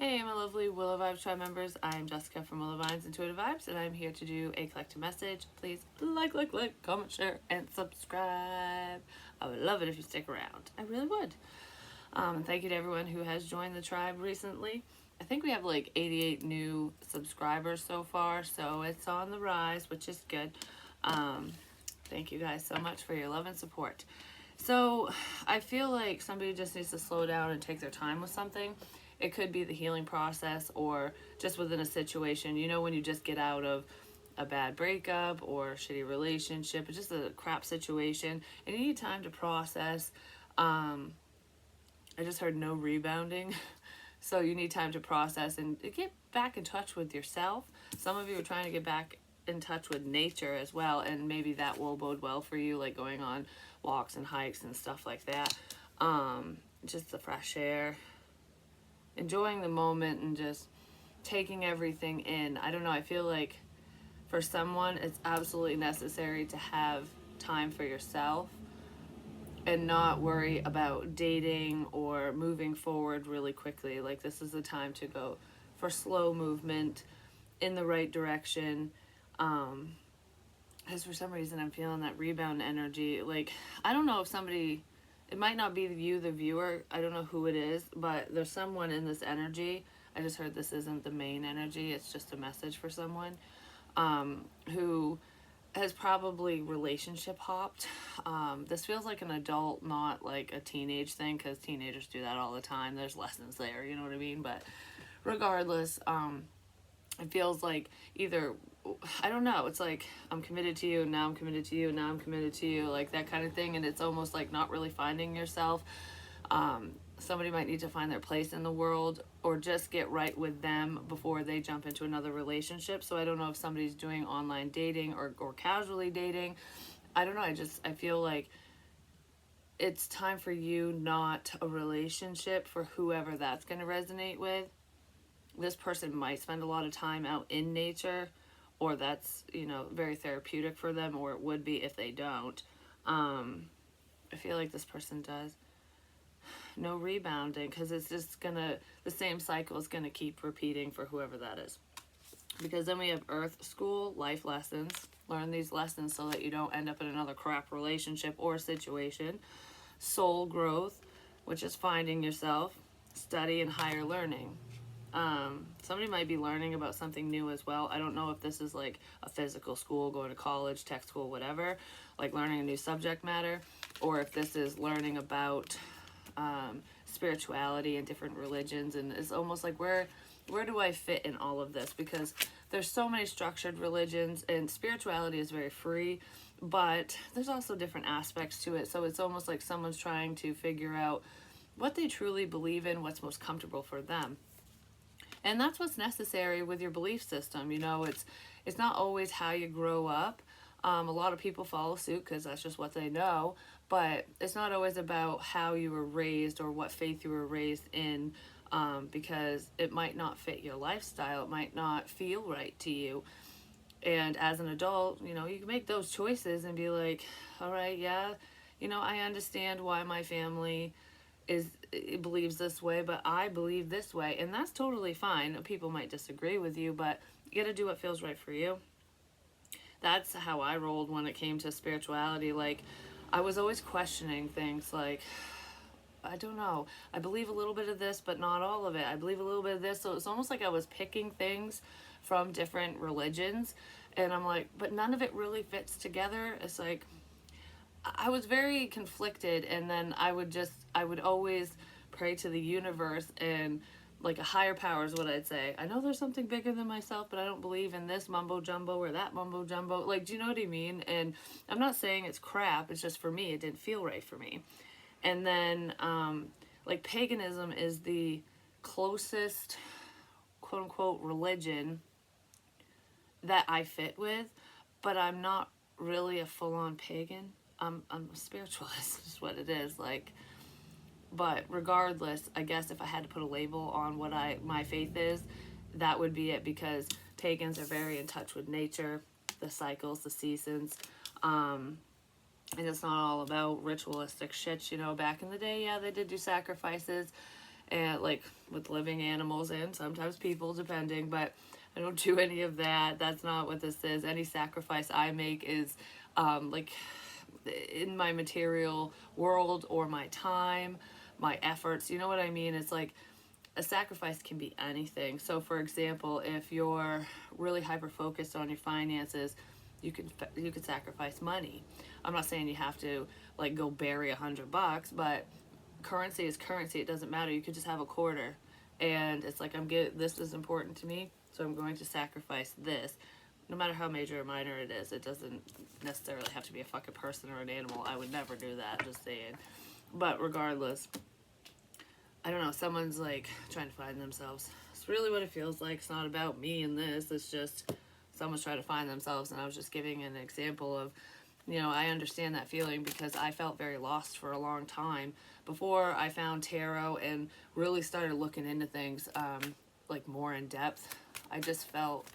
Hey, my lovely Willow Vibes Tribe members. I am Jessica from Willow Vines Intuitive Vibes, and I'm here to do a collective message. Please like, comment, share, and subscribe. I would love it if you stick around. I really would. And thank you to everyone who has joined the tribe recently. I think we have like 88 new subscribers so far, so it's on the rise, which is good. Thank you guys so much for your love and support. So I feel like somebody just needs to slow down and take their time with something. It could be the healing process or just within a situation. You know, when you just get out of a bad breakup or a shitty relationship, it's just a crap situation, and you need time to process. I just heard no rebounding. So you need time to process and get back in touch with yourself. Some of you are trying to get back in touch with nature as well, and maybe that will bode well for you, like going on walks and hikes and stuff like that. Just the fresh air, enjoying the moment and just taking everything in. I don't know, I feel like for someone it's absolutely necessary to have time for yourself and not worry about dating or moving forward really quickly. Like, this is the time to go for slow movement in the right direction. Because for some reason I'm feeling that rebound energy. Like, I don't know if somebody, it might not be you, the viewer, I don't know who it is, but there's someone in this energy. I just heard this isn't the main energy, it's just a message for someone who has probably relationship hopped. This feels like an adult, not like a teenage thing, because teenagers do that all the time. There's lessons there, you know what I mean? But regardless, it feels like either, I don't know, it's like I'm committed to you, now I'm committed to you, now I'm committed to you, like that kind of thing. And it's almost like not really finding yourself. Somebody might need to find their place in the world or just get right with them before they jump into another relationship. So I don't know if somebody's doing online dating or casually dating. I don't know. I feel like it's time for you, not a relationship, for whoever that's going to resonate with. This person might spend a lot of time out in nature, or that's, you know, very therapeutic for them, or it would be if they don't. I feel like this person does. No rebounding, because it's just gonna, the same cycle is gonna keep repeating for whoever that is. Because then we have earth school, life lessons. Learn these lessons so that you don't end up in another crap relationship or situation. Soul growth, which is finding yourself. Study and higher learning. Somebody might be learning about something new as well. I don't know if this is like a physical school, going to college, tech school, whatever, like learning a new subject matter, or if this is learning about spirituality and different religions. And it's almost like, where do I fit in all of this? Because there's so many structured religions, and spirituality is very free, but there's also different aspects to it. So it's almost like someone's trying to figure out what they truly believe in, what's most comfortable for them. And that's what's necessary with your belief system. You know, it's not always how you grow up. A lot of people follow suit because that's just what they know, but it's not always about how you were raised or what faith you were raised in, because it might not fit your lifestyle. It might not feel right to you. And as an adult, you know, you can make those choices and be like, all right, yeah, you know, I understand why my family believes this way, but I believe this way, and that's totally fine. People might disagree with you, but you got to do what feels right for you. That's how I rolled when it came to spirituality. Like, I was always questioning things like, I don't know, I believe a little bit of this, but not all of it. I believe a little bit of this. So it's almost like I was picking things from different religions, and I'm like, but none of it really fits together. It's like, I was very conflicted, and then I would always pray to the universe and like a higher power is what I'd say. I know there's something bigger than myself, but I don't believe in this mumbo jumbo or that mumbo jumbo. Like, do you know what I mean? And I'm not saying it's crap. It's just, for me, it didn't feel right for me. And then, like, paganism is the closest, quote unquote, religion that I fit with, but I'm not really a full on pagan. I'm a spiritualist, is what it is. Like, but regardless, I guess if I had to put a label on what my faith is, that would be it, because pagans are very in touch with nature, the cycles, the seasons, and it's not all about ritualistic shit. You know, back in the day, yeah, they did do sacrifices, and like with living animals and sometimes people, depending, but I don't do any of that. That's not what this is. Any sacrifice I make is like in my material world or my time, my efforts. You know what I mean? It's like a sacrifice can be anything. So, for example, if you're really hyper focused on your finances, you could sacrifice money. I'm not saying you have to like go bury $100, but currency is currency. It doesn't matter. You could just have a quarter, and it's like this is important to me, so I'm going to sacrifice this. No matter how major or minor it is, it doesn't necessarily have to be a fucking person or an animal. I would never do that, just saying. But regardless, I don't know, someone's like trying to find themselves. It's really what it feels like. It's not about me and this. It's just someone's trying to find themselves. And I was just giving an example of, I understand that feeling because I felt very lost for a long time before I found tarot and really started looking into things like more in depth. I just felt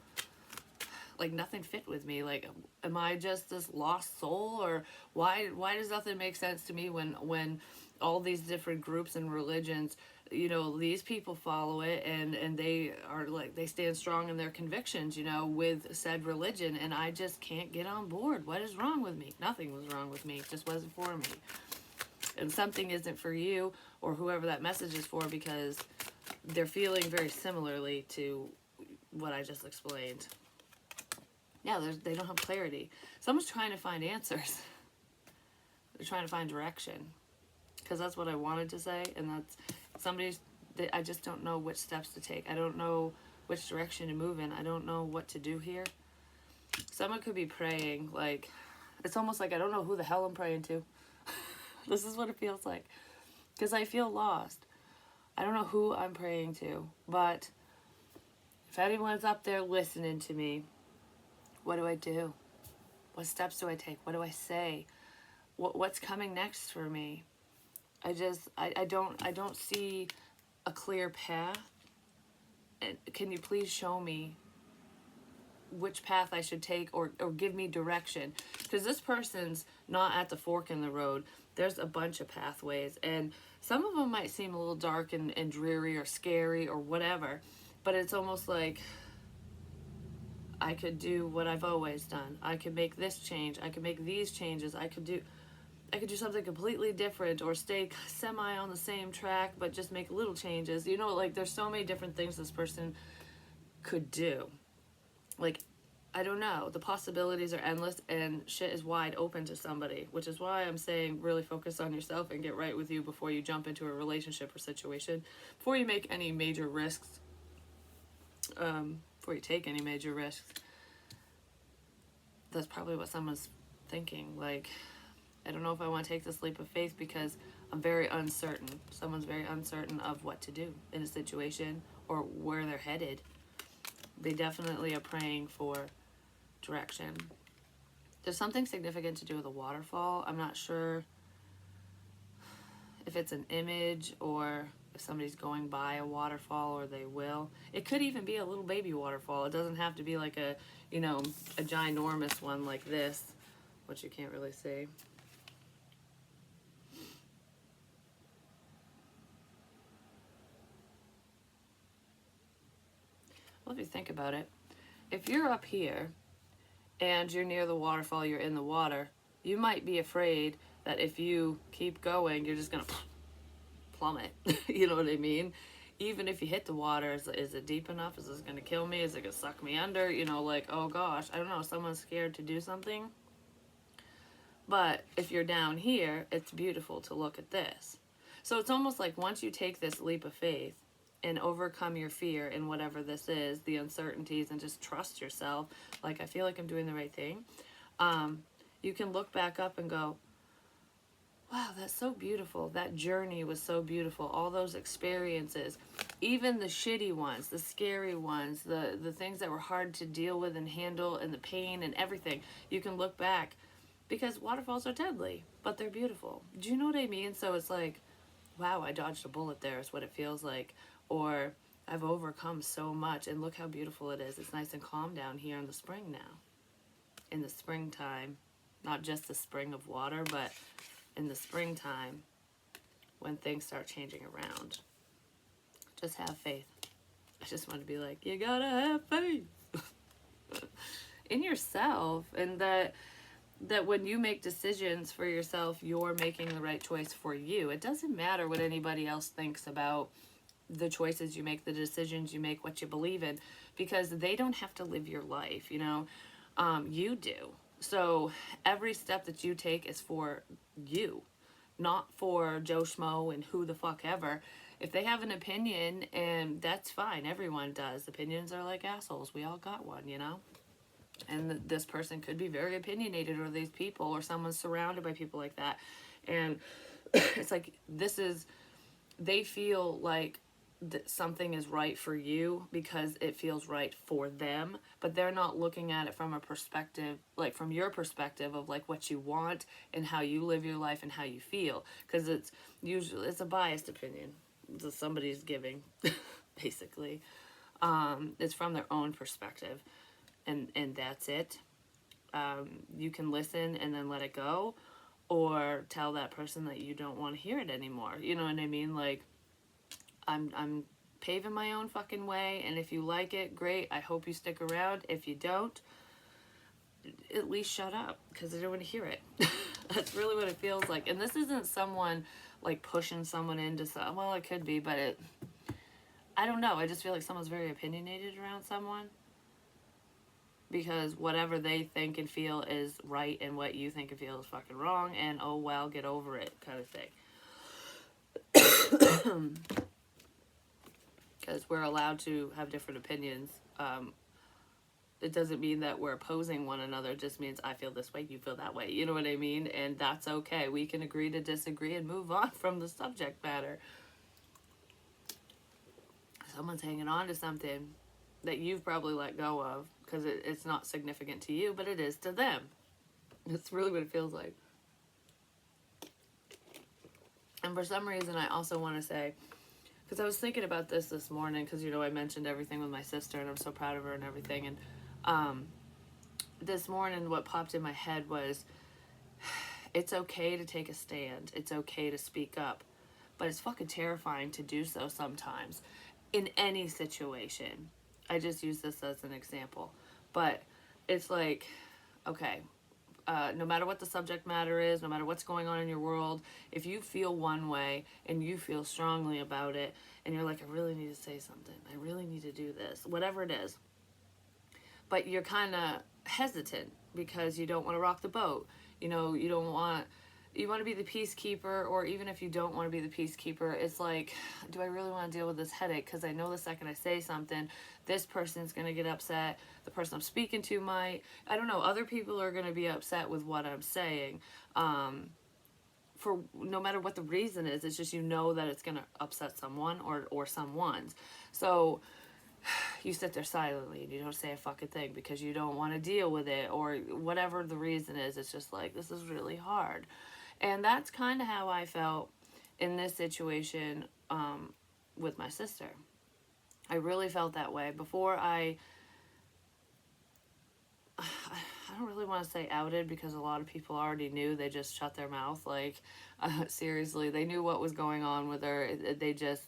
like nothing fit with me. Like, am I just this lost soul, or why does nothing make sense to me when all these different groups and religions, these people follow it and they are like, they stand strong in their convictions, with said religion, and I just can't get on board. What is wrong with me? Nothing was wrong with me. It just wasn't for me. And something isn't for you or whoever that message is for, because they're feeling very similarly to what I just explained. Yeah, they don't have clarity. Someone's trying to find answers. They're trying to find direction. Because that's what I wanted to say, and that's I just don't know which steps to take. I don't know which direction to move in. I don't know what to do here. Someone could be praying, like, it's almost like I don't know who the hell I'm praying to. This is what it feels like. Because I feel lost. I don't know who I'm praying to, but if anyone's up there listening to me, what do I do? What steps do I take? What do I say? What's coming next for me? I don't see a clear path. And can you please show me which path I should take, or give me direction? Because this person's not at the fork in the road. There's a bunch of pathways, and some of them might seem a little dark and dreary or scary or whatever, but it's almost like I could do what I've always done. I could make this change. I could make these changes. I could do something completely different, or stay semi on the same track but just make little changes. Like, there's so many different things this person could do. Like, I don't know. The possibilities are endless, and shit is wide open to somebody, which is why I'm saying really focus on yourself and get right with you before you jump into a relationship or situation, before you make any major risks, before you take any major risks. That's probably what someone's thinking. Like, I don't know if I want to take this leap of faith because I'm very uncertain. Someone's very uncertain of what to do in a situation or where they're headed. They definitely are praying for direction. There's something significant to do with a waterfall. I'm not sure if it's an image or if somebody's going by a waterfall, or they will. It could even be a little baby waterfall. It doesn't have to be like a ginormous one like this, which you can't really see. Well, if you think about it, if you're up here and you're near the waterfall, you're in the water, you might be afraid that if you keep going, you're just going to plummet. You know what I mean? Even if you hit the water, is it deep enough? Is this going to kill me? Is it going to suck me under? Like, oh gosh, I don't know, someone's scared to do something. But if you're down here, it's beautiful to look at this. So it's almost like once you take this leap of faith and overcome your fear in whatever this is, the uncertainties, and just trust yourself, like, I feel like I'm doing the right thing, you can look back up and go, wow, that's so beautiful. That journey was so beautiful. All those experiences, even the shitty ones, the scary ones, the things that were hard to deal with and handle, and the pain and everything, you can look back, because waterfalls are deadly, but they're beautiful. Do you know what I mean? So it's like, wow, I dodged a bullet there is what it feels like. Or I've overcome so much, and look how beautiful it is. It's nice and calm down here in the spring now. In the springtime, not just the spring of water, but in the springtime when things start changing around. Just have faith. I just want to be like, you gotta have faith in yourself, and that when you make decisions for yourself, you're making the right choice for you. It doesn't matter what anybody else thinks about the choices you make, the decisions you make, what you believe in, because they don't have to live your life, you know. You do. So every step that you take is for you, not for Joe Schmo and who the fuck ever. If they have an opinion, and that's fine, everyone does. Opinions are like assholes. We all got one, you know? And this person could be very opinionated, or these people, or someone's surrounded by people like that. And it's like, they feel like something is right for you because it feels right for them, but they're not looking at it from a perspective, like from your perspective of like what you want and how you live your life and how you feel, because it's a biased opinion that somebody's giving basically. It's from their own perspective, and that's it. You can listen and then let it go, or tell that person that you don't want to hear it anymore. You know what I mean? Like, I'm paving my own fucking way, and if you like it, great. I hope you stick around. If you don't, at least shut up, because I don't want to hear it. That's really what it feels like. And this isn't someone like pushing someone into some. Well, it could be, but I don't know. I just feel like someone's very opinionated around someone, because whatever they think and feel is right, and what you think and feel is fucking wrong, and oh well, get over it kind of thing. Because we're allowed to have different opinions. It doesn't mean that we're opposing one another. It just means I feel this way, you feel that way. You know what I mean? And that's okay. We can agree to disagree and move on from the subject matter. Someone's hanging on to something that you've probably let go of because it's not significant to you, but it is to them. That's really what it feels like. And for some reason, I also want to say, because I was thinking about this morning, because, you know, I mentioned everything with my sister, and I'm so proud of her and everything, and this morning what popped in my head was, it's okay to take a stand, it's okay to speak up, but it's fucking terrifying to do so sometimes, in any situation. I just use this as an example, but it's like, okay, no matter what the subject matter is, no matter what's going on in your world, if you feel one way and you feel strongly about it, and you're like, I really need to say something, I really need to do this, whatever it is, but you're kind of hesitant because you don't want to rock the boat. You know, you want to be the peacekeeper, or even if you don't want to be the peacekeeper, it's like, do I really want to deal with this headache? Because I know the second I say something, this person's going to get upset. The person I'm speaking to might. I don't know. Other people are going to be upset with what I'm saying. For no matter what the reason is, it's just, you know that it's going to upset someone or someone's. So you sit there silently and you don't say a fucking thing because you don't want to deal with it, or whatever the reason is. It's just like, this is really hard. And that's kind of how I felt in this situation with my sister. I really felt that way. Before I don't really want to say outed, because a lot of people already knew. They just shut their mouth. Like, seriously, they knew what was going on with her. They just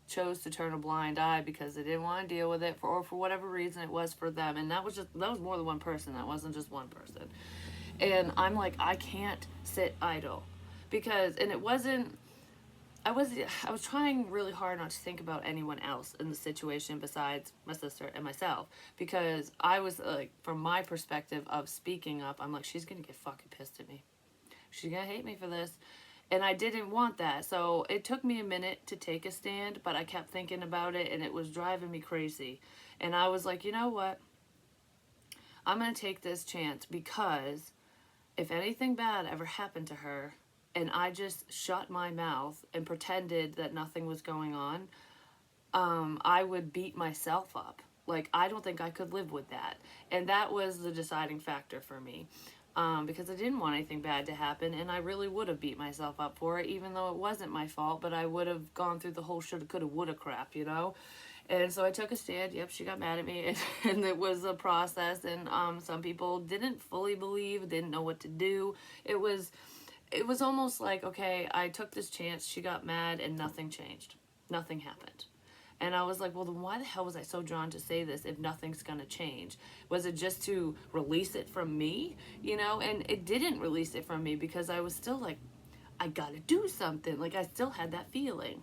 chose to turn a blind eye because they didn't want to deal with it, or for whatever reason it was for them. And that was more than one person. That wasn't just one person. And I'm like, I can't sit idle, because, and it wasn't, I was trying really hard not to think about anyone else in the situation besides my sister and myself, because I was like, from my perspective of speaking up, I'm like, she's gonna get fucking pissed at me, she's gonna hate me for this, and I didn't want that. So it took me a minute to take a stand, but I kept thinking about it, and it was driving me crazy. And I was like, you know what, I'm gonna take this chance, because if anything bad ever happened to her and I just shut my mouth and pretended that nothing was going on, I would beat myself up. Like, I don't think I could live with that. And that was the deciding factor for me, because I didn't want anything bad to happen, and I really would have beat myself up for it, even though it wasn't my fault, but I would have gone through the whole shoulda, coulda, woulda crap, you know? And so I took a stand. Yep, she got mad at me, and it was a process, and some people didn't fully believe, didn't know what to do. It was almost like, okay, I took this chance, she got mad, and nothing changed. Nothing happened. And I was like, well, then why the hell was I so drawn to say this if nothing's going to change? Was it just to release it from me? You know, and it didn't release it from me because I was still like, I got to do something. Like, I still had that feeling.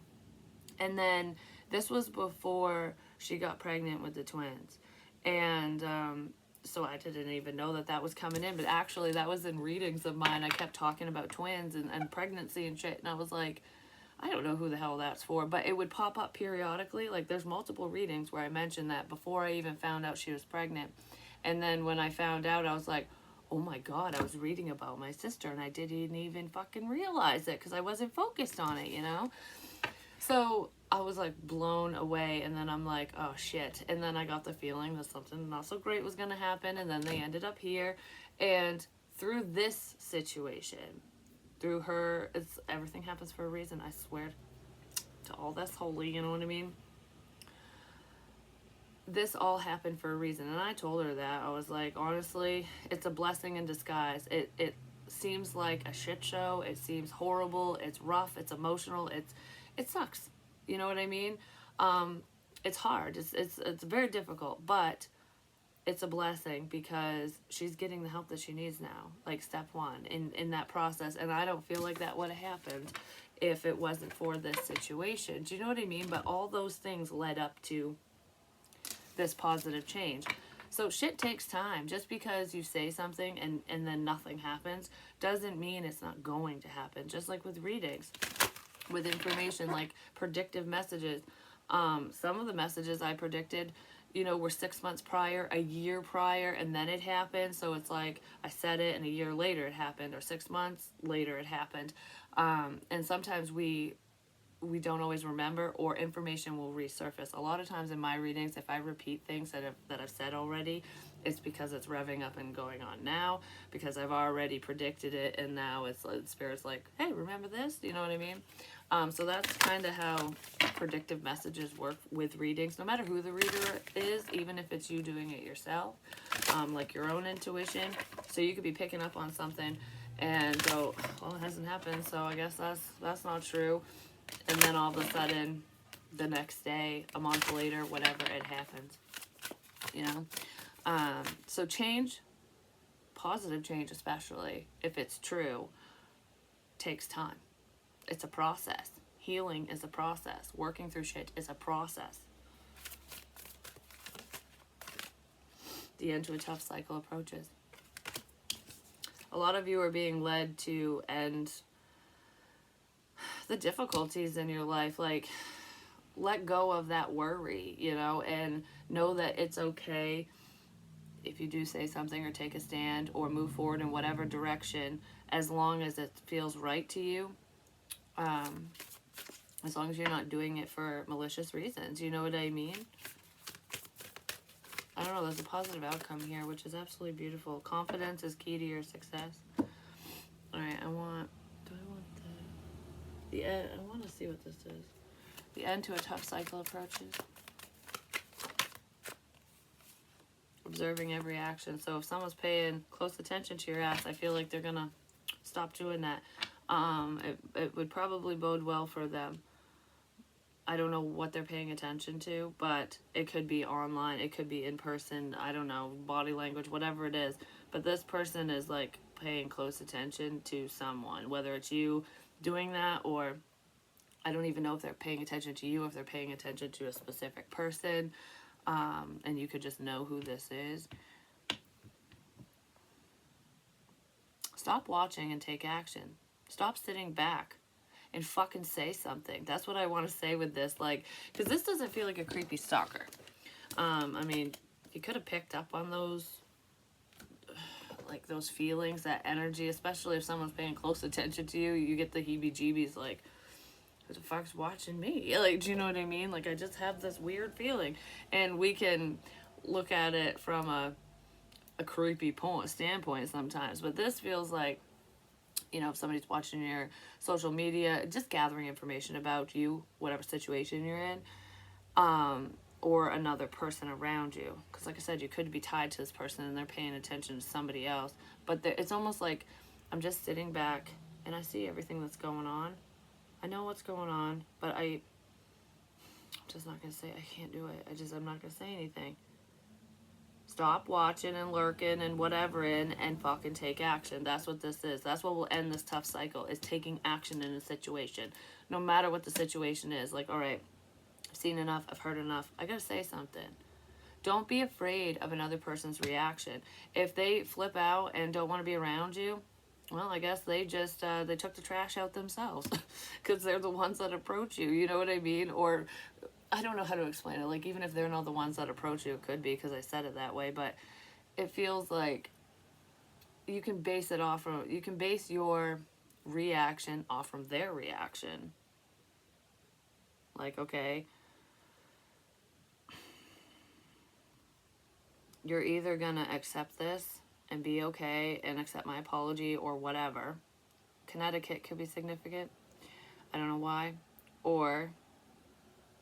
And then this was before she got pregnant with the twins. And so I didn't even know that that was coming in. But actually, that was in readings of mine. I kept talking about twins and pregnancy and shit. And I was like, I don't know who the hell that's for, but it would pop up periodically. Like, there's multiple readings where I mentioned that before I even found out she was pregnant. And then when I found out, I was like, oh my God, I was reading about my sister and I didn't even fucking realize it because I wasn't focused on it, you know? So I was like blown away. And then I'm like, oh shit. And then I got the feeling that something not so great was going to happen. And then they ended up here. And through this situation, through her, it's everything happens for a reason. I swear to all that's holy, you know what I mean? This all happened for a reason, and I told her that. I was like, honestly, it's a blessing in disguise. It seems like a shit show. It seems horrible. It's rough. It's emotional. It sucks. You know what I mean? It's hard. It's very difficult, but it's a blessing because she's getting the help that she needs now, like step one in that process. And I don't feel like that would have happened if it wasn't for this situation. Do you know what I mean? But all those things led up to this positive change. So shit takes time. Just because you say something and then nothing happens doesn't mean it's not going to happen. Just like with readings, with information, like predictive messages. Some of the messages I predicted, you know, were 6 months prior, a year prior, and then it happened. So it's like I said it and a year later it happened, or 6 months later it happened. And sometimes we don't always remember, or information will resurface. A lot of times in my readings, if I repeat things that I've said already, it's because it's revving up and going on now, because I've already predicted it, and now it's like Spirit's like, hey, remember this? You know what I mean? So that's kind of how predictive messages work with readings, no matter who the reader is, even if it's you doing it yourself, like your own intuition. So you could be picking up on something and go, well, it hasn't happened, so I guess that's not true. And then all of a sudden, the next day, a month later, whatever, it happens. You know? So change, positive change especially, if it's true, takes time. It's a process. Healing is a process. Working through shit is a process. The end to a tough cycle approaches. A lot of you are being led to end the difficulties in your life. Like, let go of that worry, you know, and know that it's okay if you do say something or take a stand or move forward in whatever direction, as long as it feels right to you. As long as you're not doing it for malicious reasons, you know what I mean? I don't know, there's a positive outcome here, which is absolutely beautiful. Confidence is key to your success. Alright, I want the end. I want to see what this is. The end to a tough cycle approaches. Observing every action. So if someone's paying close attention to your ass, I feel like they're going to stop doing that. It would probably bode well for them. I don't know what they're paying attention to, but it could be online. It could be in person. I don't know, body language, whatever it is. But this person is like paying close attention to someone, whether it's you doing that, or I don't even know if they're paying attention to you, if they're paying attention to a specific person, and you could just know who this is. Stop watching and take action. Stop sitting back and fucking say something. That's what I want to say with this, like, because this doesn't feel like a creepy stalker. I mean, you could have picked up on those, like, those feelings, that energy, especially if someone's paying close attention to you. You get the heebie-jeebies, like, who the fuck's watching me? Like, do you know what I mean? Like, I just have this weird feeling. And we can look at it from a creepy standpoint sometimes. But this feels like, you know, if somebody's watching your social media, just gathering information about you, whatever situation you're in, or another person around you. Because like I said, you could be tied to this person and they're paying attention to somebody else. But it's almost like I'm just sitting back and I see everything that's going on. I know what's going on, but just not going to say, I can't do it. I'm not going to say anything. Stop watching and lurking and whatever and fucking take action. That's what this is. That's what will end this tough cycle, is taking action in a situation. No matter what the situation is. Like, all right, I've seen enough. I've heard enough. I got to say something. Don't be afraid of another person's reaction. If they flip out and don't want to be around you, well, I guess they just, they took the trash out themselves because they're the ones that approach you. You know what I mean? Or I don't know how to explain it. Like, even if they're not the ones that approach you, it could be because I said it that way. But it feels like you can base it off from, you can base your reaction off from their reaction. Like, okay, you're either gonna accept this and be okay and accept my apology or whatever. Connecticut could be significant. I don't know why. Or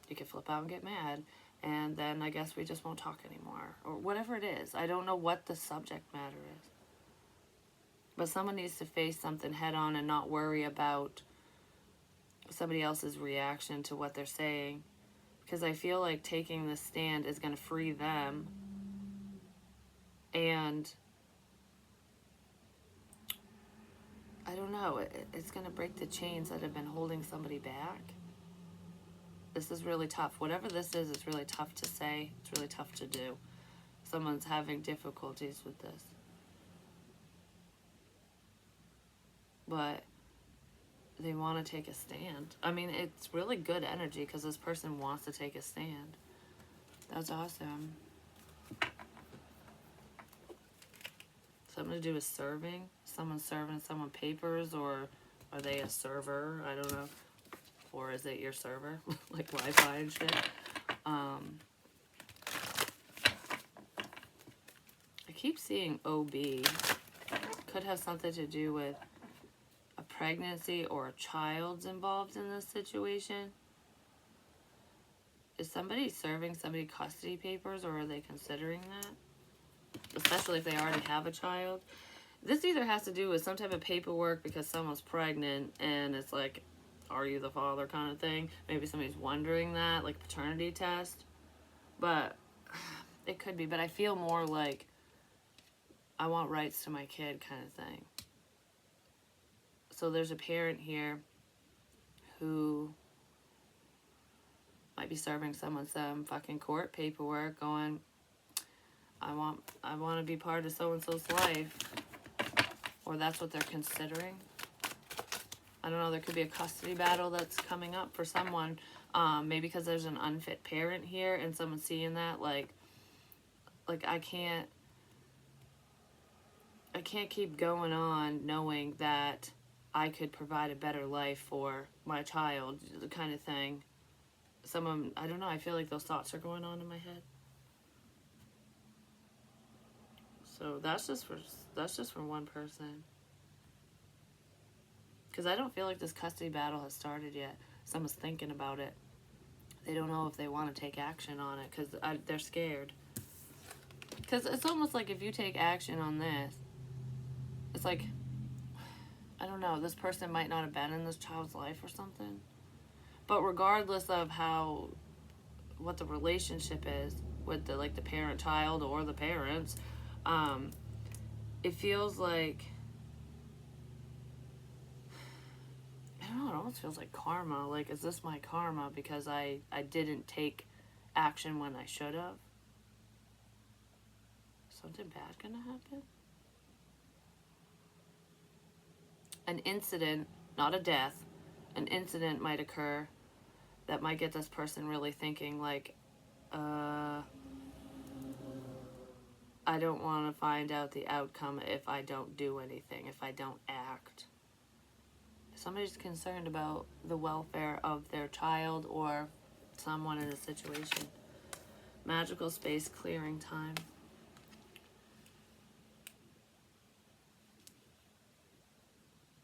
you could flip out and get mad, and then I guess we just won't talk anymore. Or whatever it is. I don't know what the subject matter is. But someone needs to face something head on and not worry about somebody else's reaction to what they're saying. Because I feel like taking this stand is going to free them. And I don't know, it's going to break the chains that have been holding somebody back. This is really tough. Whatever this is, it's really tough to say. It's really tough to do. Someone's having difficulties with this. But they want to take a stand. I mean, it's really good energy because this person wants to take a stand. That's awesome. Something to do with serving. Someone's serving someone papers, or are they a server? I don't know. Or is it your server? Like Wi-Fi and shit. I keep seeing OB. Could have something to do with a pregnancy or a child's involved in this situation. Is somebody serving somebody custody papers, or are they considering that? Especially if they already have a child. This either has to do with some type of paperwork because someone's pregnant and it's like, are you the father kind of thing. Maybe somebody's wondering that, like paternity test. But it could be. But I feel more like I want rights to my kid kind of thing. So there's a parent here who might be serving someone some fucking court paperwork going, I want to be part of so-and-so's life. Or that's what they're considering. I don't know, there could be a custody battle that's coming up for someone. Maybe because there's an unfit parent here and someone's seeing that, like I can't keep going on knowing that I could provide a better life for my child, the kind of thing. Someone, I don't know, I feel like those thoughts are going on in my head. So that's just for one person. Because I don't feel like this custody battle has started yet. Someone's thinking about it. They don't know if they want to take action on it because they're scared. Because it's almost like if you take action on this, it's like, I don't know, this person might not have been in this child's life or something. But regardless of what the relationship is with the parent-child or the parents, it feels like, I don't know, it almost feels like karma. Like, is this my karma because I didn't take action when I should have? Something bad gonna happen? An incident, not a death, an incident might occur that might get this person really thinking like, I don't want to find out the outcome if I don't do anything, if I don't act. Somebody's concerned about the welfare of their child or someone in a situation. Magical space clearing time.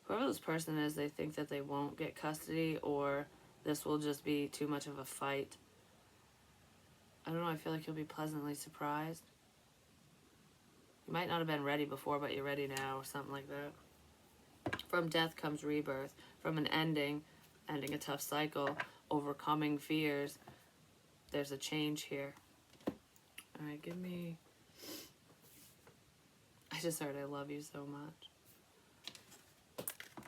Whoever this person is, they think that they won't get custody or this will just be too much of a fight. I don't know, I feel like you'll be pleasantly surprised. You might not have been ready before, but you're ready now, or something like that. From death comes rebirth. From an ending a tough cycle, overcoming fears, there's a change here. All right, give me... I just heard I love you so much.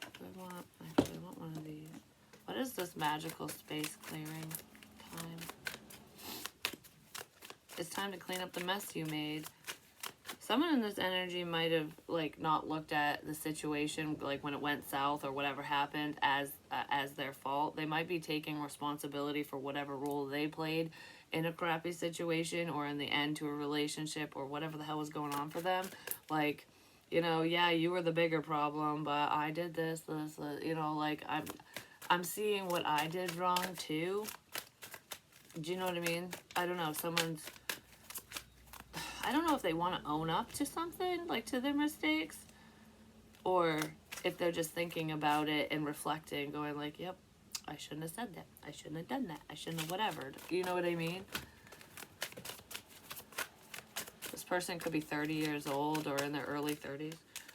Actually, I want one of these. What is this magical space clearing time? It's time to clean up the mess you made. Someone in this energy might have, like, not looked at the situation, like, when it went south or whatever happened as their fault. They might be taking responsibility for whatever role they played in a crappy situation or in the end to a relationship or whatever the hell was going on for them. Like, you know, yeah, you were the bigger problem, but I did this, you know, like, I'm seeing what I did wrong, too. Do you know what I mean? I don't know, I don't know if they want to own up to something, like to their mistakes, or if they're just thinking about it and reflecting, going like, yep, I shouldn't have said that. I shouldn't have done that. I shouldn't have whatever. You know what I mean? This person could be 30 years old or in their early 30s,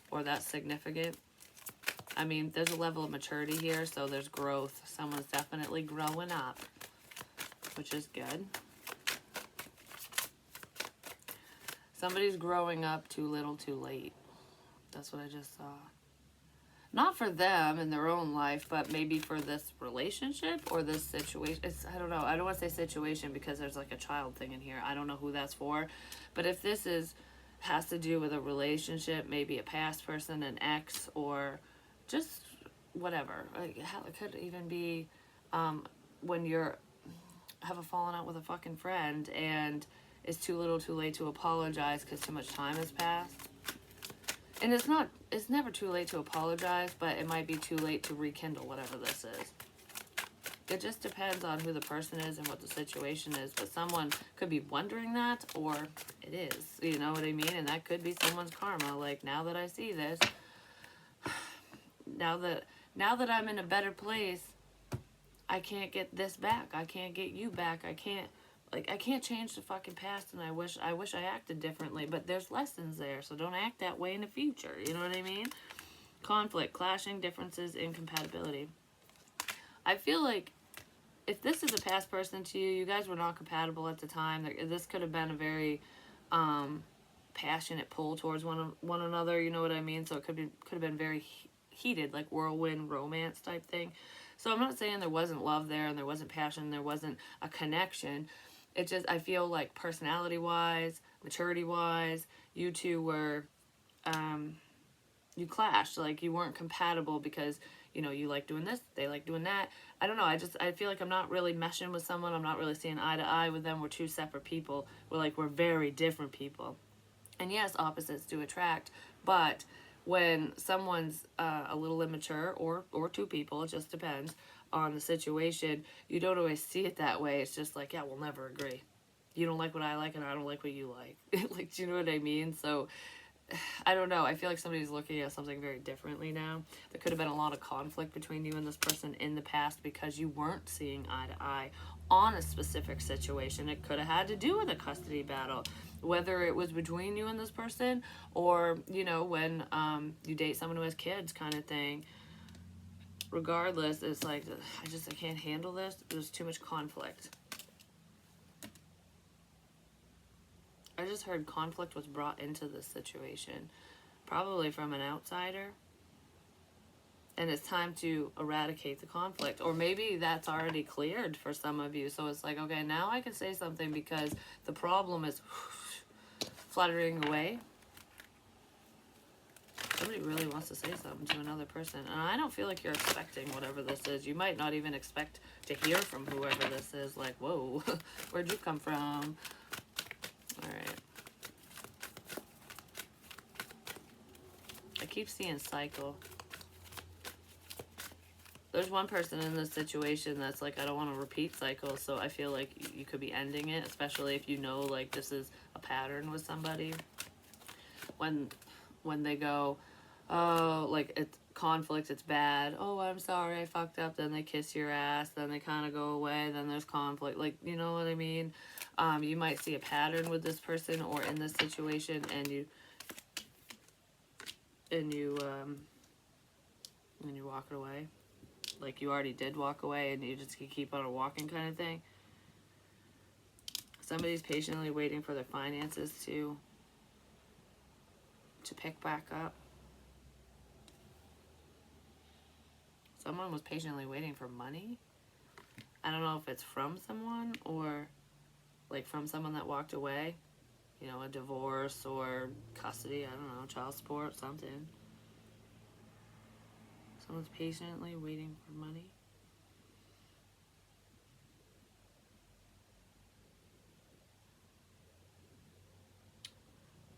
or that's significant. I mean, there's a level of maturity here, so there's growth. Someone's definitely growing up, which is good. Somebody's growing up too little, too late. That's what I just saw. Not for them in their own life, but maybe for this relationship or this situation. I don't know. I don't want to say situation because there's like a child thing in here. I don't know who that's for. But if this has to do with a relationship, maybe a past person, an ex, or just whatever. Like, it could even be when you're have a falling out with a fucking friend and it's too little too late to apologize because too much time has passed. And it's never too late to apologize, but it might be too late to rekindle whatever this is. It just depends on who the person is and what the situation is, but someone could be wondering that, or it is, you know what I mean? And that could be someone's karma. Like, now that I see this, now that I'm in a better place, I can't get this back. I can't get you back. I can't change the fucking past, and I wish I acted differently, but there's lessons there, so don't act that way in the future. You know what I mean? Conflict, clashing, differences, incompatibility. I feel like if this is a past person to you, you guys were not compatible at the time. This could have been a very passionate pull towards one another. You know what I mean? So it could have been very heated, like whirlwind romance type thing. So I'm not saying there wasn't love there and there wasn't passion, there wasn't a connection. It just, I feel like personality-wise, maturity-wise, you two were, you clashed. Like, you weren't compatible because, you know, you like doing this, they like doing that. I don't know, I feel like I'm not really meshing with someone. I'm not really seeing eye to eye with them. We're two separate people. We're very different people. And yes, opposites do attract, but when someone's a little immature, or two people, it just depends on the situation, you don't always see it that way. It's just like, yeah, we'll never agree. You don't like what I like, and I don't like what you like. Like, do you know what I mean? So, I don't know. I feel like somebody's looking at something very differently now. There could have been a lot of conflict between you and this person in the past because you weren't seeing eye to eye on a specific situation. It could have had to do with a custody battle, whether it was between you and this person, or, you know, when you date someone who has kids kind of thing. Regardless, it's like, I can't handle this. There's too much conflict. I just heard conflict was brought into this situation, probably from an outsider. And it's time to eradicate the conflict. Or maybe that's already cleared for some of you. So it's like, okay, now I can say something because the problem is fluttering away. Somebody really wants to say something to another person. And I don't feel like you're expecting whatever this is. You might not even expect to hear from whoever this is. Like, whoa, where'd you come from? All right. I keep seeing cycle. There's one person in this situation that's like, I don't want to repeat cycles, so I feel like you could be ending it, especially if you know, like, this is a pattern with somebody. When they go, oh, like, it's conflict, it's bad, oh, I'm sorry, I fucked up, then they kiss your ass, then they kind of go away, then there's conflict, like, you know what I mean? You might see a pattern with this person or in this situation, and you walk it away. Like, you already did walk away and you just keep on walking kind of thing. Somebody's patiently waiting for their finances to pick back up. Someone was patiently waiting for money. I don't know if it's from someone or like from someone that walked away. You know, a divorce or custody, I don't know, child support, something. Someone's patiently waiting for money.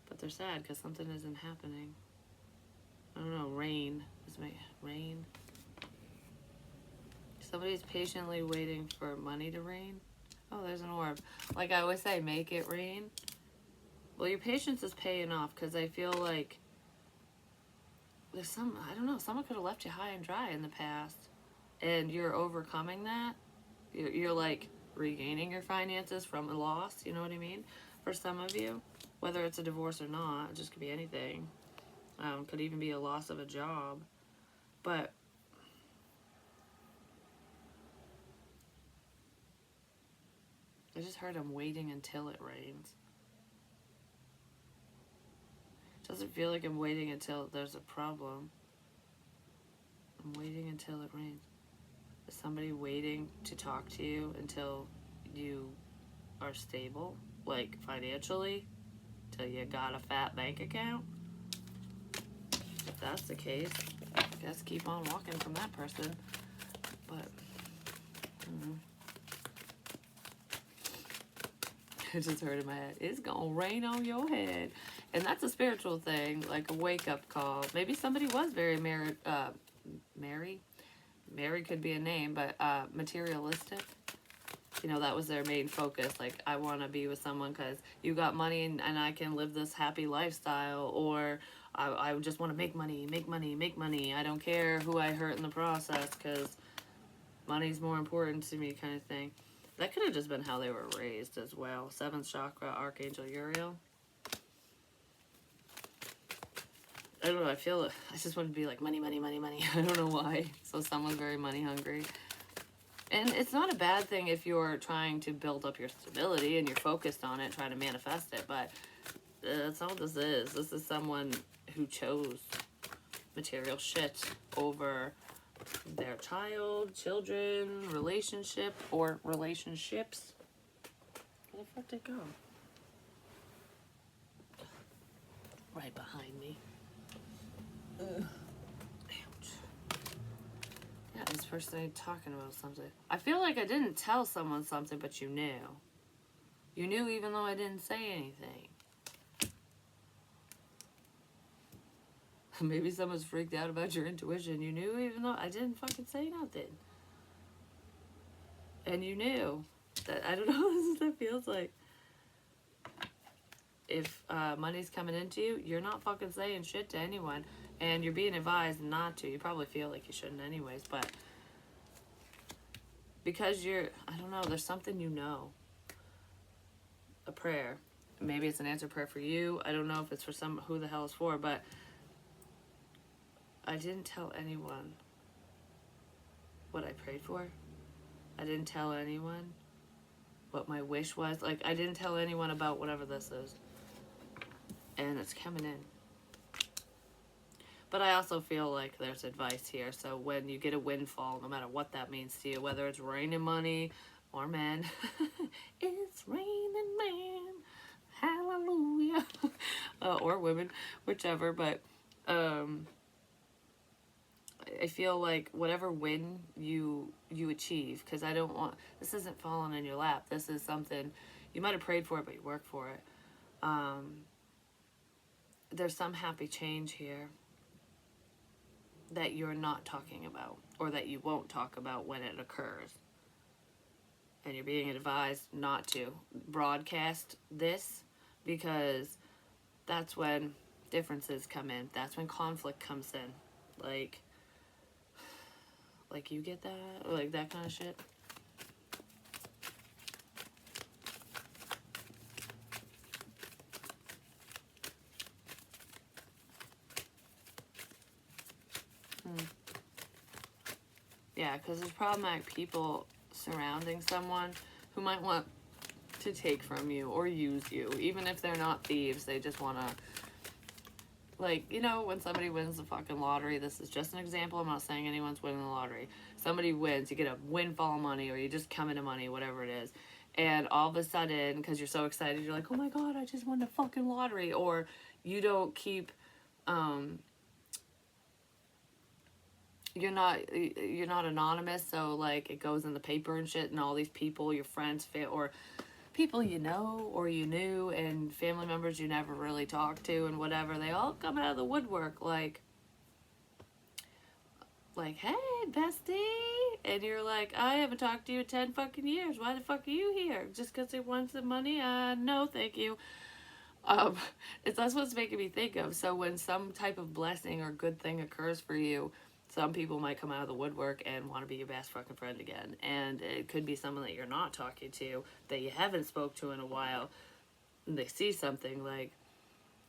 But they're sad because something isn't happening. I don't know, rain. Is my rain? Somebody's patiently waiting for money to rain. Oh, there's an orb. Like I always say, make it rain. Well, your patience is paying off because I feel like there's I don't know, someone could have left you high and dry in the past. And you're overcoming that. You're like regaining your finances from a loss, you know what I mean? For some of you, whether it's a divorce or not, it just could be anything. Could even be a loss of a job. But I just heard I'm waiting until it rains. Doesn't feel like I'm waiting until there's a problem. I'm waiting until it rains. Is somebody waiting to talk to you until you are stable, like financially, till you got a fat bank account? If that's the case, I guess keep on walking from that person. But I just heard in my head, it's gonna rain on your head. And that's a spiritual thing, like a wake-up call. Maybe somebody was very married, Mary could be a name, but materialistic. You know, that was their main focus. Like, I want to be with someone because you got money and I can live this happy lifestyle. Or I just want to make money, make money, make money. I don't care who I hurt in the process because money's more important to me, kind of thing. That could have just been how they were raised as well. 7th chakra, Archangel Uriel. I don't know, I just want to be like money, money, money, money. I don't know why. So someone's very money hungry. And it's not a bad thing if you're trying to build up your stability and you're focused on it, trying to manifest it. But that's all this is. This is someone who chose material shit over their child, children, relationship, or relationships. Where the fuck did it go? Right behind me. Ouch. Yeah, this person ain't talking about something. I feel like I didn't tell someone something, but you knew. You knew even though I didn't say anything. Maybe someone's freaked out about your intuition. You knew even though I didn't fucking say nothing. And you knew. That I don't know what that feels like. If money's coming into you, you're not fucking saying shit to anyone. And you're being advised not to. You probably feel like you shouldn't anyways, but because I don't know, there's something you know. A prayer. Maybe it's an answer prayer for you. I don't know if it's for who the hell it's for, but I didn't tell anyone what I prayed for. I didn't tell anyone what my wish was. Like, I didn't tell anyone about whatever this is. And it's coming in. But I also feel like there's advice here. So when you get a windfall, no matter what that means to you, whether it's raining money or men, it's raining man, hallelujah, or women, whichever. But I feel like whatever win you achieve, because I don't want, this isn't falling in your lap. This is something, you might have prayed for it, but you worked for it. There's some happy change here that you're not talking about, or that you won't talk about when it occurs. And you're being advised not to broadcast this, because that's when differences come in. That's when conflict comes in. Like you get that? Like that kind of shit? Yeah, because there's problematic people surrounding someone who might want to take from you or use you. Even if they're not thieves, they just want to, like, you know, when somebody wins the fucking lottery, this is just an example, I'm not saying anyone's winning the lottery. Somebody wins, you get a windfall of money, or you just come into money, whatever it is. And all of a sudden, because you're so excited, you're like, oh my god, I just won the fucking lottery. Or you don't keep, you're not anonymous, so like it goes in the paper and shit, and all these people, your friends, or people you know or you knew, and family members you never really talked to, and whatever, they all come out of the woodwork like, hey, bestie, and you're like, I haven't talked to you in 10 fucking years. Why the fuck are you here? Just because they want some money? No, thank you. That's what's making me think of. So when some type of blessing or good thing occurs for you, some people might come out of the woodwork and want to be your best fucking friend again. And it could be someone that you're not talking to, that you haven't spoke to in a while, and they see something like,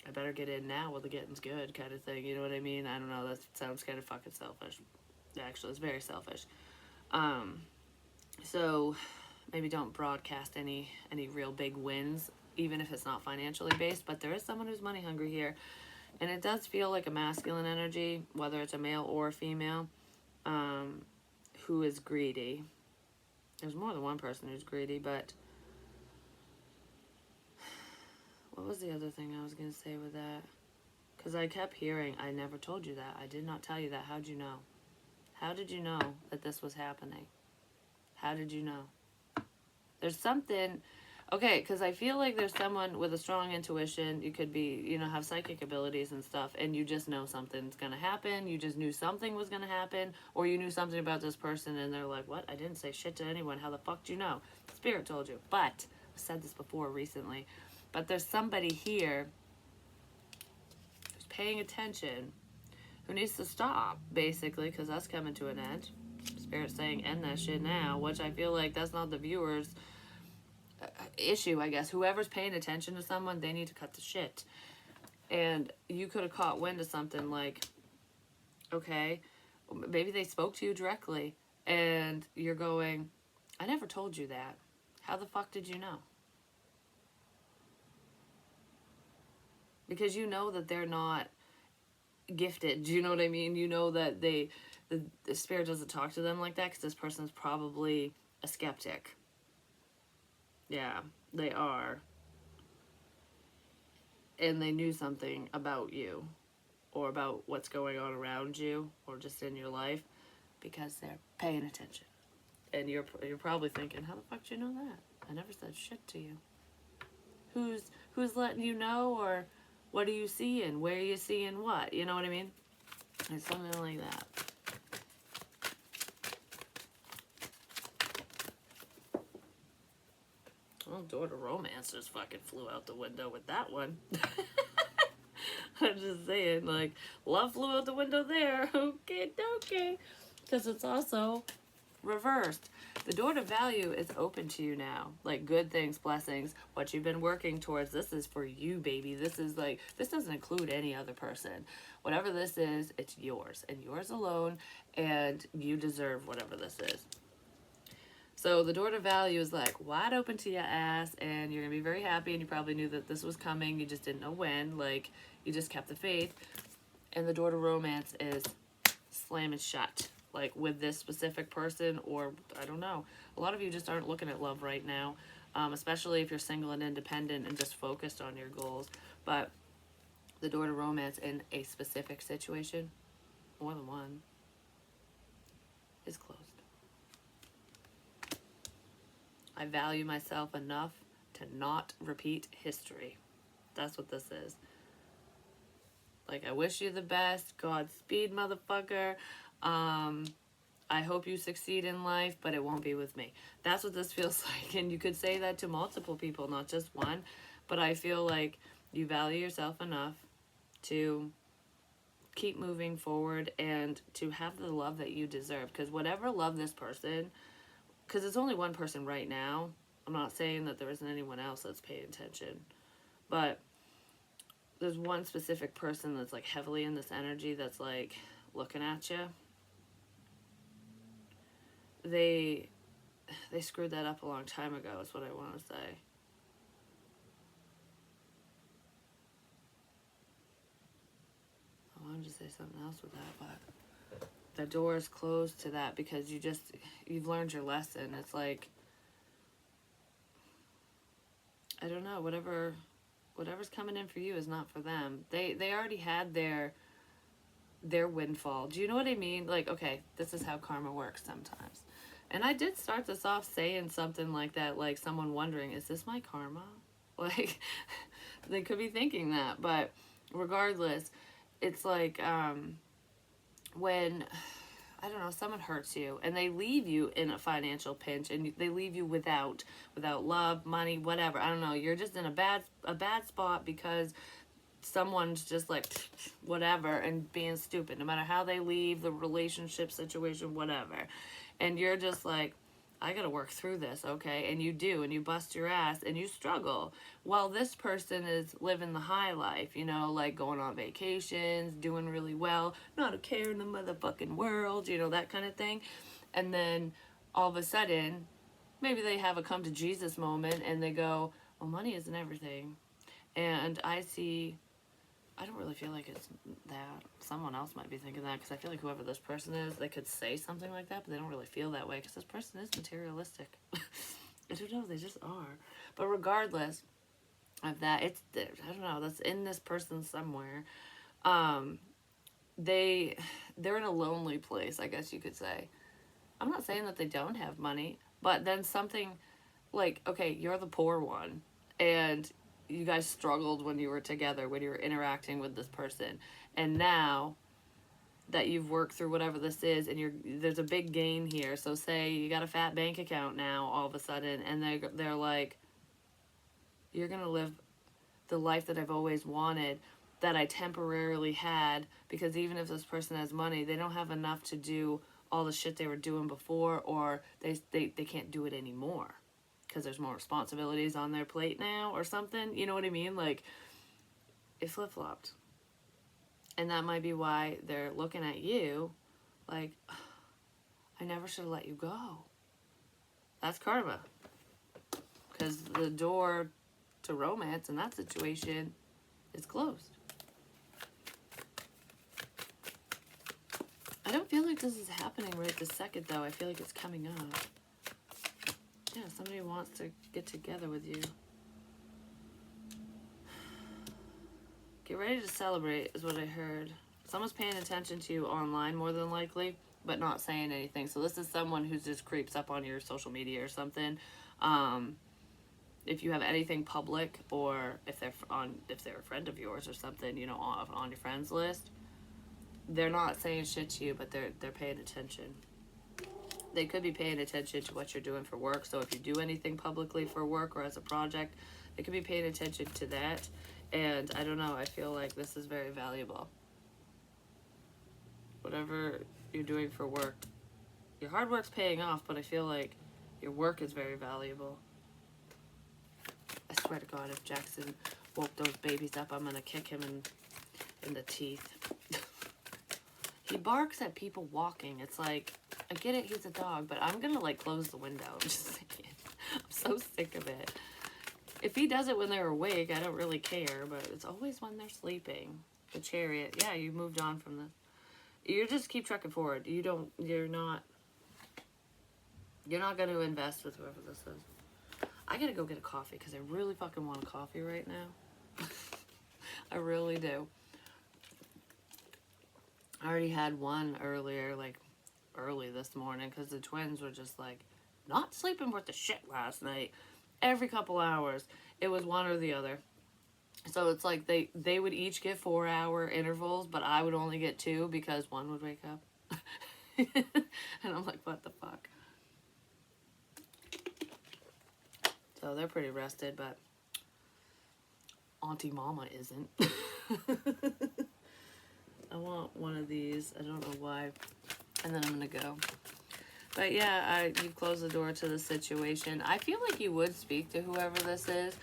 I better get in now while the getting's good, kind of thing. You know what I mean? I don't know. That sounds kind of fucking selfish. Actually, it's very selfish. So maybe don't broadcast any real big wins, even if it's not financially based. But there is someone who's money hungry here, and it does feel like a masculine energy, whether it's a male or a female, who is greedy. There's more than one person who's greedy, but what was the other thing I was going to say with that? Because I kept hearing, I never told you that. I did not tell you that. How'd you know? How did you know that this was happening? How did you know? There's something, okay, because I feel like there's someone with a strong intuition. You could be, you know, have psychic abilities and stuff, and you just know something's going to happen. You just knew something was going to happen, or you knew something about this person, and they're like, what? I didn't say shit to anyone. How the fuck do you know? Spirit told you. But, I've said this before recently, but there's somebody here who's paying attention, who needs to stop, basically, because that's coming to an end. Spirit's saying, end that shit now, which I feel like that's not the viewer's issue, I guess. Whoever's paying attention to someone, they need to cut the shit. And you could have caught wind of something like, okay, maybe they spoke to you directly, and you're going, I never told you that. How the fuck did you know? Because you know that they're not gifted. Do you know what I mean? You know that the spirit doesn't talk to them like that, because this person's probably a skeptic. Yeah, they are. And they knew something about you, or about what's going on around you, or just in your life, because they're paying attention. And you're probably thinking, how the fuck do you know that? I never said shit to you. Who's letting you know, or what are you seeing? Where are you seeing what? You know what I mean? It's something like that. Well, Door to Romance just fucking flew out the window with that one. I'm just saying, like, love flew out the window there. Okay, okay. Because it's also reversed. The door to value is open to you now. Like, good things, blessings, what you've been working towards. This is for you, baby. This is like, this doesn't include any other person. Whatever this is, it's yours and yours alone, and you deserve whatever this is. So the door to value is like wide open to your ass, and you're going to be very happy, and you probably knew that this was coming. You just didn't know when. Like, you just kept the faith. And the door to romance is slamming shut. Like, with this specific person, or I don't know. A lot of you just aren't looking at love right now, especially if you're single and independent and just focused on your goals. But the door to romance in a specific situation, more than one, is closed. I value myself enough to not repeat history. That's what this is. Like, I wish you the best. Godspeed, motherfucker. I hope you succeed in life, but it won't be with me. That's what this feels like. And you could say that to multiple people, not just one. But I feel like you value yourself enough to keep moving forward and to have the love that you deserve. Because whatever love this person, because it's only one person right now. I'm not saying that there isn't anyone else that's paying attention. But there's one specific person that's like heavily in this energy that's like looking at you. They screwed that up a long time ago, is what I want to say. say something else with that, but the door is closed to that because you've learned your lesson. It's like, I don't know, whatever's coming in for you is not for them. They already had their windfall. Do you know what I mean? Like, okay, this is how karma works sometimes. And I did start this off saying something like that, like someone wondering, is this my karma? Like, they could be thinking that, but regardless, it's like, when, I don't know, someone hurts you and they leave you in a financial pinch and they leave you without love, money, whatever. I don't know. You're just in a bad spot because someone's just like whatever and being stupid, no matter how they leave the relationship situation, whatever. And you're just like, I gotta work through this, okay? And you do, and you bust your ass and you struggle while this person is living the high life, you know, like going on vacations, doing really well, not a care in the motherfucking world, you know, that kind of thing. And then all of a sudden, maybe they have a come to Jesus moment and they go, well, money isn't everything. And I don't really feel like it's that. Someone else might be thinking that, because I feel like whoever this person is, they could say something like that, but they don't really feel that way because this person is materialistic. I don't know, they just are. But regardless of that, I don't know, that's in this person somewhere. They're in a lonely place, I guess you could say. I'm not saying that they don't have money, but then something like, okay, you're the poor one, and you guys struggled when you were together, when you were interacting with this person, and now that you've worked through whatever this is, and there's a big gain here. So say you got a fat bank account now all of a sudden, and they're like, you're gonna live the life that I've always wanted, that I temporarily had, because even if this person has money, they don't have enough to do all the shit they were doing before, or they can't do it anymore because there's more responsibilities on their plate now or something. You know what I mean? Like, it flip-flopped. And that might be why they're looking at you like, I never should have let you go. That's karma. Because the door to romance in that situation is closed. I don't feel like this is happening right this second, though. I feel like it's coming up. Yeah, somebody wants to get together with you. Get ready to celebrate is what I heard. Someone's paying attention to you online more than likely, but not saying anything. So this is someone who just creeps up on your social media or something. If you have anything public, or if they're a friend of yours or something, you know, on your friends list, they're not saying shit to you, but they're paying attention. They could be paying attention to what you're doing for work. So if you do anything publicly for work or as a project, they could be paying attention to that. And I don't know, I feel like this is very valuable. Whatever you're doing for work, your hard work's paying off, but I feel like your work is very valuable. I swear to God, if Jackson woke those babies up, I'm gonna kick him in the teeth. He barks at people walking. It's like, I get it, he's a dog, but I'm gonna like close the window. I'm just saying. I'm so sick of it. If he does it when they're awake, I don't really care, but it's always when they're sleeping. The Chariot. Yeah, you moved on from this. You just keep trucking forward. You're not going to invest with whoever this is. I gotta go get a coffee because I really fucking want a coffee right now. I really do. I already had one earlier, like early this morning, because the twins were just like not sleeping worth the shit last night. Every couple hours, it was one or the other. So it's like they would each get 4-hour intervals, but I would only get 2 because one would wake up. And I'm like, what the fuck? So they're pretty rested, but Auntie Mama isn't. I want one of these. I don't know why. And then I'm going to go. But yeah, you've closed the door to the situation. I feel like you would speak to whoever this is,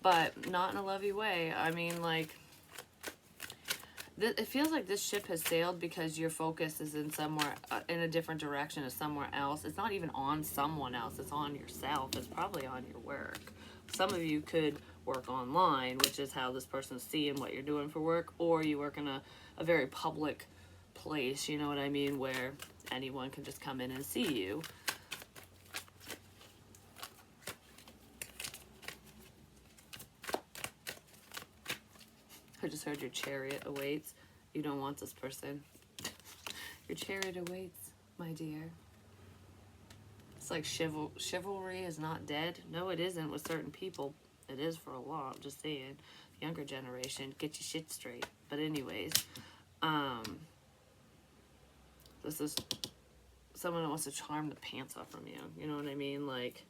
but not in a lovey way. I mean, like, it feels like this ship has sailed because your focus is in somewhere, in a different direction, or somewhere else. It's not even on someone else. It's on yourself. It's probably on your work. Some of you could work online, which is how this person's seeing what you're doing for work, or you work in a very public place, you know what I mean, where anyone can just come in and see you. I just heard your chariot awaits. You don't want this person. Your chariot awaits, my dear. It's like chivalry is not dead. No, it isn't with certain people. It is for a lot. I'm just saying. Younger generation, get your shit straight. But anyways, this is someone that wants to charm the pants off from you. You know what I mean? Like,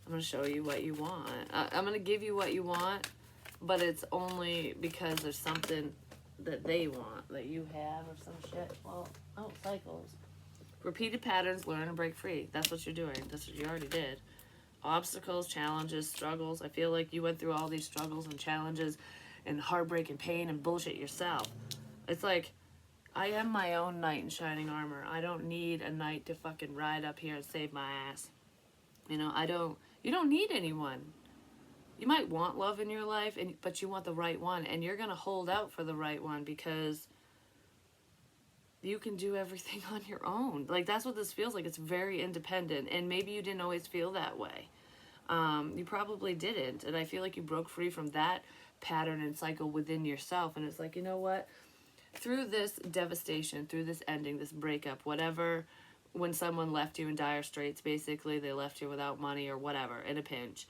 I'm going to show you what you want. I'm going to give you what you want, but it's only because there's something that they want that you have or some shit. Well, oh, cycles. Repeated patterns, learn and break free. That's what you're doing. That's what you already did. Obstacles, challenges, struggles. I feel like you went through all these struggles and challenges and heartbreak and pain and bullshit yourself. It's like, I am my own knight in shining armor. I don't need a knight to fucking ride up here and save my ass. You know, you don't need anyone. You might want love in your life, but you want the right one. And you're going to hold out for the right one because you can do everything on your own. Like, that's what this feels like. It's very independent. And maybe you didn't always feel that way. You probably didn't. And I feel like you broke free from that pattern and cycle within yourself. And it's like, you know what? Through this devastation, through this ending, this breakup, whatever, when someone left you in dire straits, basically, they left you without money or whatever, in a pinch,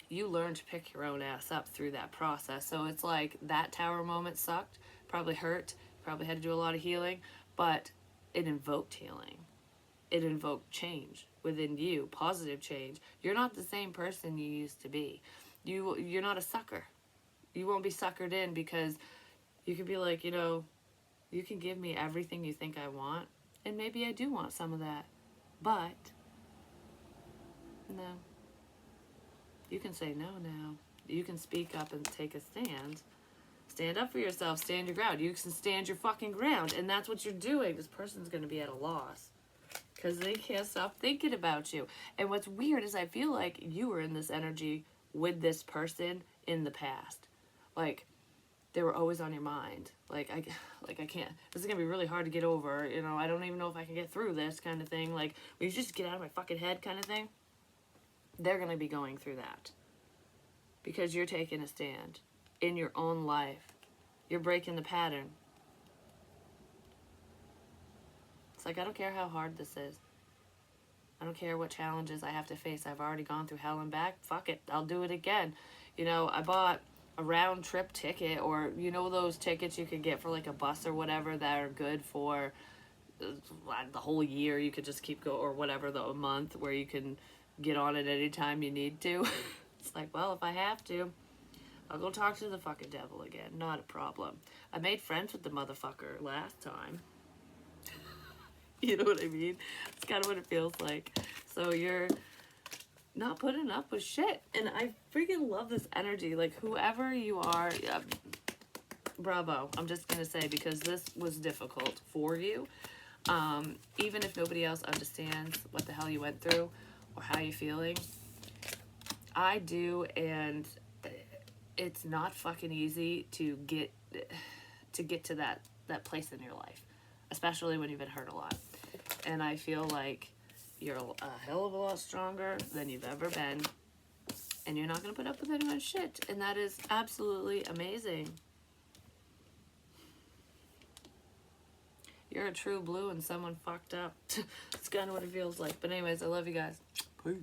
you learned to pick your own ass up through that process. So it's like that tower moment sucked, probably hurt, probably had to do a lot of healing, but it invoked healing. It invoked change within you, positive change. You're not the same person you used to be. You're not a sucker. You won't be suckered in because you can be like, you know, you can give me everything you think I want, and maybe I do want some of that, but no. You can say no now. You can speak up and take a stand. Stand up for yourself. Stand your ground. You can stand your fucking ground, and that's what you're doing. This person's going to be at a loss because they can't stop thinking about you. And what's weird is I feel like you were in this energy with this person in the past. Like, they were always on your mind. Like I can't, this is going to be really hard to get over. You know, I don't even know if I can get through this kind of thing. Like, will you just get out of my fucking head kind of thing? They're going to be going through that because you're taking a stand in your own life. You're breaking the pattern. It's like, I don't care how hard this is. I don't care what challenges I have to face. I've already gone through hell and back. Fuck it. I'll do it again. You know, I bought a round trip ticket, or, you know, those tickets you could get for like a bus or whatever that are good for the whole year. You could just keep go, or whatever, a month where you can get on it anytime you need to. It's like, well, if I have to, I'll go talk to the fucking devil again. Not a problem. I made friends with the motherfucker last time. You know what I mean? It's kind of what it feels like. So you're not putting up with shit. And I freaking love this energy. Like, whoever you are, bravo. I'm just going to say, because this was difficult for you. Even if nobody else understands what the hell you went through or how you're feeling, I do, and it's not fucking easy to get to that place in your life, especially when you've been hurt a lot. And I feel like you're a hell of a lot stronger than you've ever been, and you're not going to put up with anyone's shit, and that is absolutely amazing. You're a true blue and someone fucked up. It's kind of what it feels like. But anyways, I love you guys. Peace.